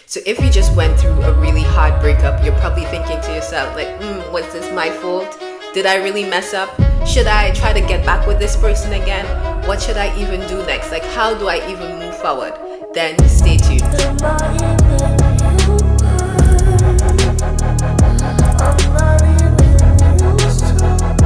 So if you just went through a really hard breakup, you're probably thinking to yourself like, was this my fault? Did I really mess up? Should I try to get back with this person again? What should I even do next? Like, how do I even move forward? Then stay tuned.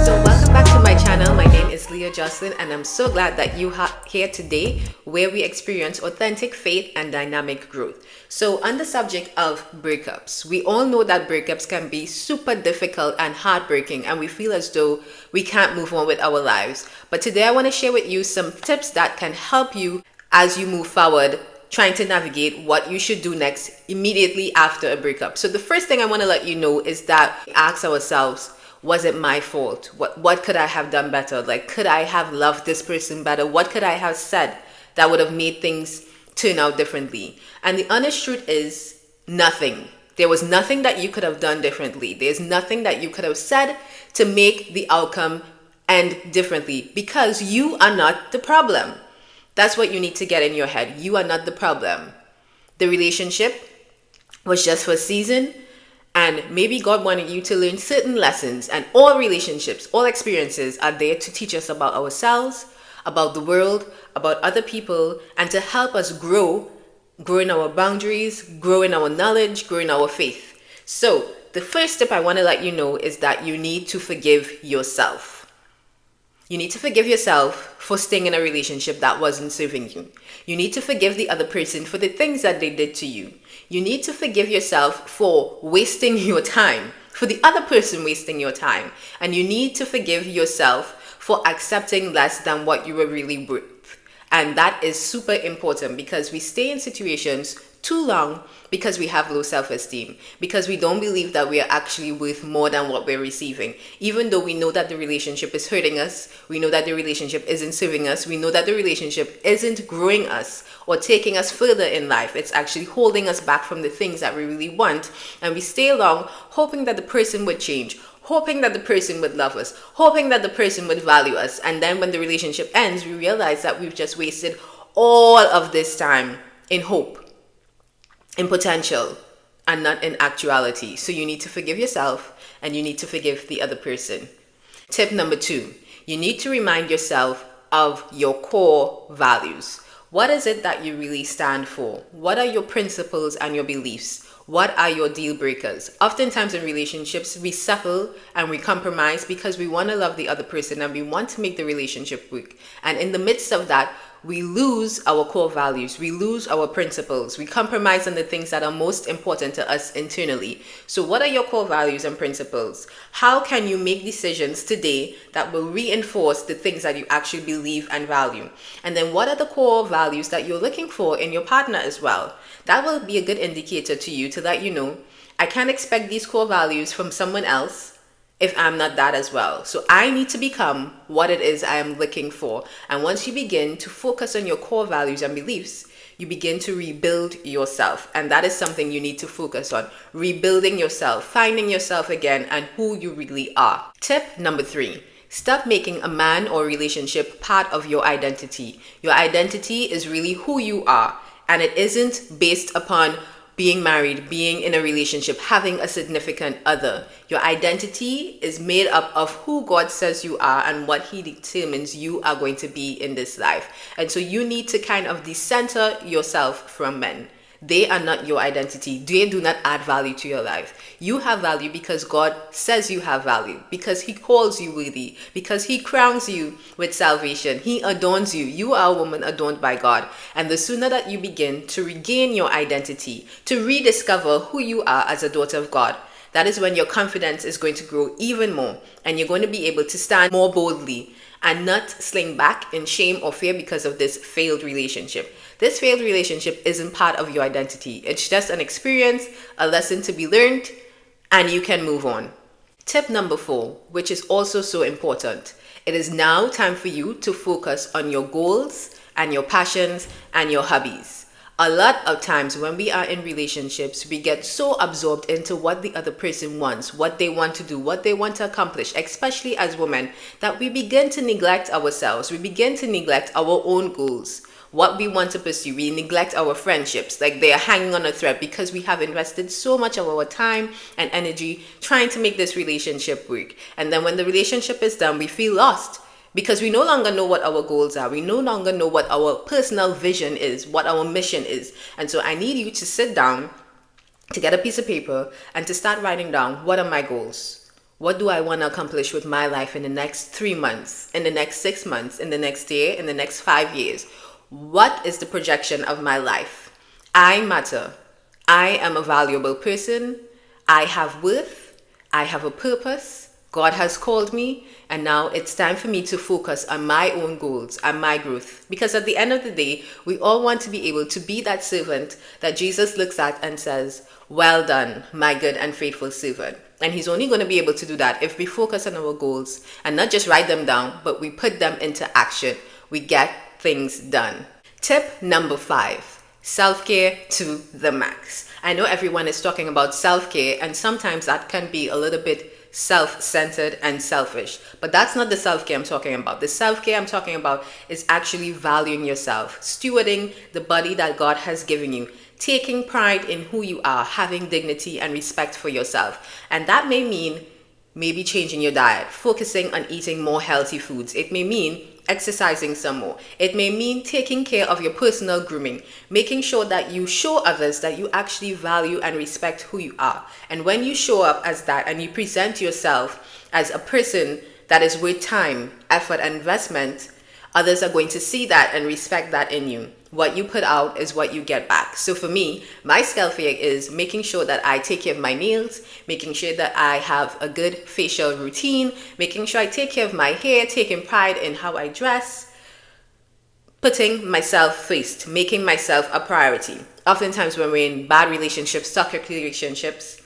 So welcome back to my channel. My name is Leah Jocelyn, and I'm so glad that you are here today, where we experience authentic faith and dynamic growth. So on the subject of breakups, we all know that breakups can be super difficult and heartbreaking, and we feel as though we can't move on with our lives. But today I want to share with you some tips that can help you as you move forward, trying to navigate what you should do next immediately after a breakup. So the first thing I want to let you know is that we ask ourselves, was it my fault? What could I have done better? Like, could I have loved this person better? What could I have said that would have made things turn out differently? And the honest truth is nothing. There was nothing that you could have done differently. There's nothing that you could have said to make the outcome end differently, because you are not the problem. That's what you need to get in your head. You are not the problem. The relationship was just for a season, and maybe God wanted you to learn certain lessons. And all relationships, all experiences are there to teach us about ourselves, about the world, about other people, and to help us grow in our boundaries, grow in our knowledge, grow in our faith. So the first step I want to let you know is that you need to forgive yourself. You need to forgive yourself for staying in a relationship that wasn't serving you. You need to forgive the other person for the things that they did to you. You need to forgive yourself for wasting your time, for the other person wasting your time. And you need to forgive yourself for accepting less than what you were really worth. And that is super important, because we stay in situations too long because we have low self-esteem, because we don't believe that we are actually worth more than what we're receiving. Even though we know that the relationship is hurting us, we know that the relationship isn't serving us, we know that the relationship isn't growing us or taking us further in life. It's actually holding us back from the things that we really want. And we stay along hoping that the person would change, hoping that the person would love us, hoping that the person would value us. And then when the relationship ends, we realize that we've just wasted all of this time in hope, in potential, and not in actuality. So you need to forgive yourself, and you need to forgive the other person. Tip number 2, you need to remind yourself of your core values. What is it that you really stand for? What are your principles and your beliefs? What are your deal breakers? Oftentimes in relationships, we settle and we compromise because we want to love the other person and we want to make the relationship work. And in the midst of that, we lose our core values, we lose our principles, we compromise on the things that are most important to us internally. So what are your core values and principles? How can you make decisions today that will reinforce the things that you actually believe and value? And then what are the core values that you're looking for in your partner as well? That will be a good indicator to you to let you know, I can't expect these core values from someone else if I'm not that as well. So I need to become what it is I am looking for. And once you begin to focus on your core values and beliefs, you begin to rebuild yourself. And that is something you need to focus on. Rebuilding yourself, finding yourself again, and who you really are. Tip number 3. Stop making a man or relationship part of your identity. Your identity is really who you are. And it isn't based upon being married, being in a relationship, having a significant other. Your identity is made up of who God says you are and what He determines you are going to be in this life. And so you need to kind of decenter yourself from men. They are not your identity. They do not add value to your life. You have value because God says you have value, because He calls you worthy, because He crowns you with salvation. He adorns you. You are a woman adorned by God. And the sooner that you begin to regain your identity, to rediscover who you are as a daughter of God, that is when your confidence is going to grow even more, and you're going to be able to stand more boldly and not sling back in shame or fear because of this failed relationship. This failed relationship isn't part of your identity. It's just an experience, a lesson to be learned, and you can move on. Tip number 4, which is also so important. It is now time for you to focus on your goals and your passions and your hobbies. A lot of times when we are in relationships, we get so absorbed into what the other person wants, what they want to do, what they want to accomplish, especially as women, that we begin to neglect ourselves. We begin to neglect our own goals. what we want to pursue. We neglect our friendships, like they are hanging on a thread because we have invested so much of our time and energy trying to make this relationship work. And then when the relationship is done, we feel lost because we no longer know what our goals are. We no longer know what our personal vision is, what our mission is. And so I need you to sit down, to get a piece of paper, and to start writing down, what are my goals? What do I want to accomplish with my life in the next 3 months, in the next 6 months, in the next year, in the next 5 years? What is the projection of my life? I matter. I am a valuable person. I have worth. I have a purpose. God has called me, and now it's time for me to focus on my own goals and my growth. Because at the end of the day, we all want to be able to be that servant that Jesus looks at and says, well done, my good and faithful servant. And he's only going to be able to do that if we focus on our goals and not just write them down, but we put them into action. We get things done. Tip number 5, self-care to the max. I know everyone is talking about self-care, and sometimes that can be a little bit self-centered and selfish, but that's not the self-care I'm talking about. The self-care I'm talking about is actually valuing yourself, stewarding the body that God has given you, taking pride in who you are, having dignity and respect for yourself. And that may mean maybe changing your diet, focusing on eating more healthy foods. It may mean exercising some more. It may mean taking care of your personal grooming, making sure that you show others that you actually value and respect who you are. And when you show up as that and you present yourself as a person that is worth time, effort, and investment, others are going to see that and respect that in you. What you put out is what you get back. So for me, my self-care is making sure that I take care of my nails, making sure that I have a good facial routine, making sure I take care of my hair, taking pride in how I dress, putting myself first, making myself a priority. Oftentimes when we're in bad relationships, toxic relationships,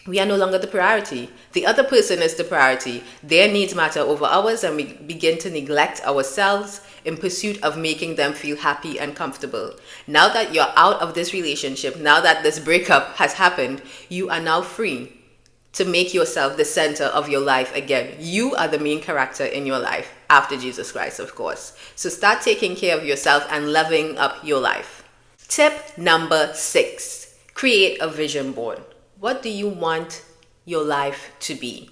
we are no longer the priority. The other person is the priority. Their needs matter over ours, and we begin to neglect ourselves in pursuit of making them feel happy and comfortable. Now that you're out of this relationship, now that this breakup has happened, you are now free to make yourself the center of your life again. You are the main character in your life, after Jesus Christ, of course. So start taking care of yourself and loving up your life. Tip number 6, create a vision board. What do you want your life to be?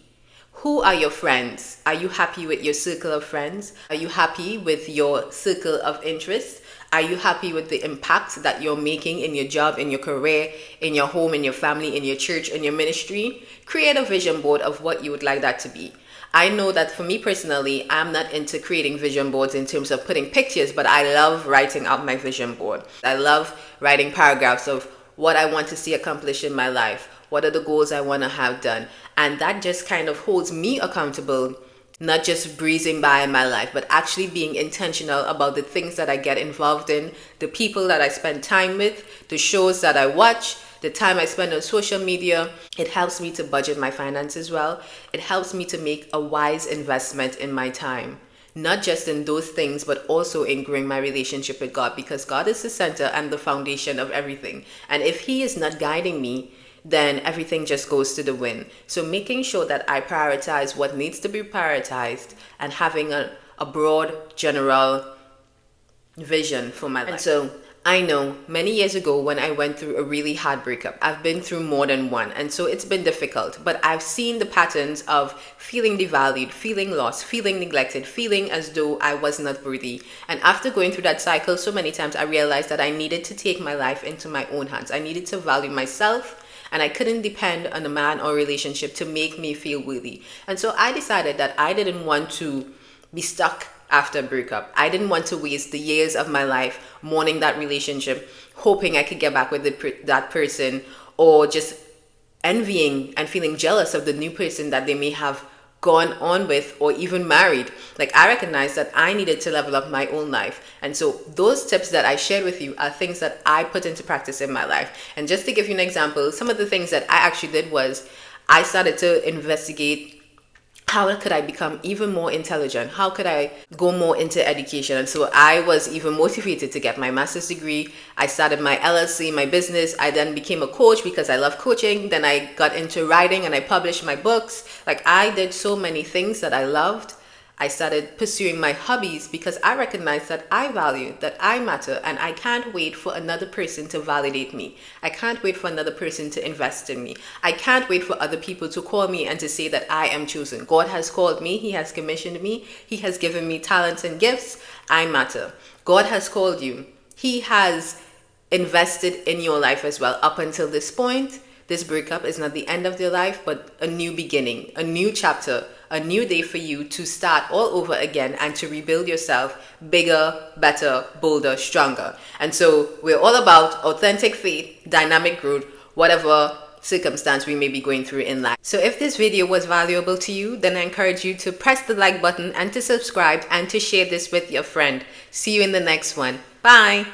Who are your friends? Are you happy with your circle of friends? Are you happy with your circle of interests? Are you happy with the impact that you're making in your job, in your career, in your home, in your family, in your church, in your ministry? Create a vision board of what you would like that to be. I know that for me personally, I'm not into creating vision boards in terms of putting pictures, but I love writing out my vision board. I love writing paragraphs of what I want to see accomplished in my life. What are the goals I want to have done? And that just kind of holds me accountable, not just breezing by in my life, but actually being intentional about the things that I get involved in, the people that I spend time with, the shows that I watch, the time I spend on social media. It helps me to budget my finances well. It helps me to make a wise investment in my time. Not just in those things, but also in growing my relationship with God, because God is the center and the foundation of everything. And if He is not guiding me, then everything just goes to the wind. So making sure that I prioritize what needs to be prioritized and having a broad, general vision for my life. And so I know many years ago when I went through a really hard breakup, I've been through more than one, and so it's been difficult, but I've seen the patterns of feeling devalued, feeling lost, feeling neglected, feeling as though I was not worthy. And after going through that cycle so many times, I realized that I needed to take my life into my own hands. I needed to value myself, and I couldn't depend on a man or relationship to make me feel worthy. And so I decided that I didn't want to be stuck after a breakup. I didn't want to waste the years of my life mourning that relationship, hoping I could get back with that person, or just envying and feeling jealous of the new person that they may have gone on with or even married. Like, I recognized that I needed to level up my own life. And so those tips that I shared with you are things that I put into practice in my life. And just to give you an example, some of the things that I actually did was I started to investigate, how could I become even more intelligent? How could I go more into education? And so I was even motivated to get my master's degree. I started my LLC, my business. I then became a coach because I love coaching. Then I got into writing and I published my books. Like, I did so many things that I loved. I started pursuing my hobbies because I recognized that I value, that I matter, and I can't wait for another person to validate me. I can't wait for another person to invest in me. I can't wait for other people to call me and to say that I am chosen. God has called me. He has commissioned me. He has given me talents and gifts. I matter. God has called you. He has invested in your life as well. Up until this point, this breakup is not the end of your life, but a new beginning, a new chapter, a new day for you to start all over again and to rebuild yourself bigger, better, bolder, stronger. And so we're all about authentic faith, dynamic growth, whatever circumstance we may be going through in life. So if this video was valuable to you, then I encourage you to press the like button and to subscribe and to share this with your friend. See you in the next one. Bye.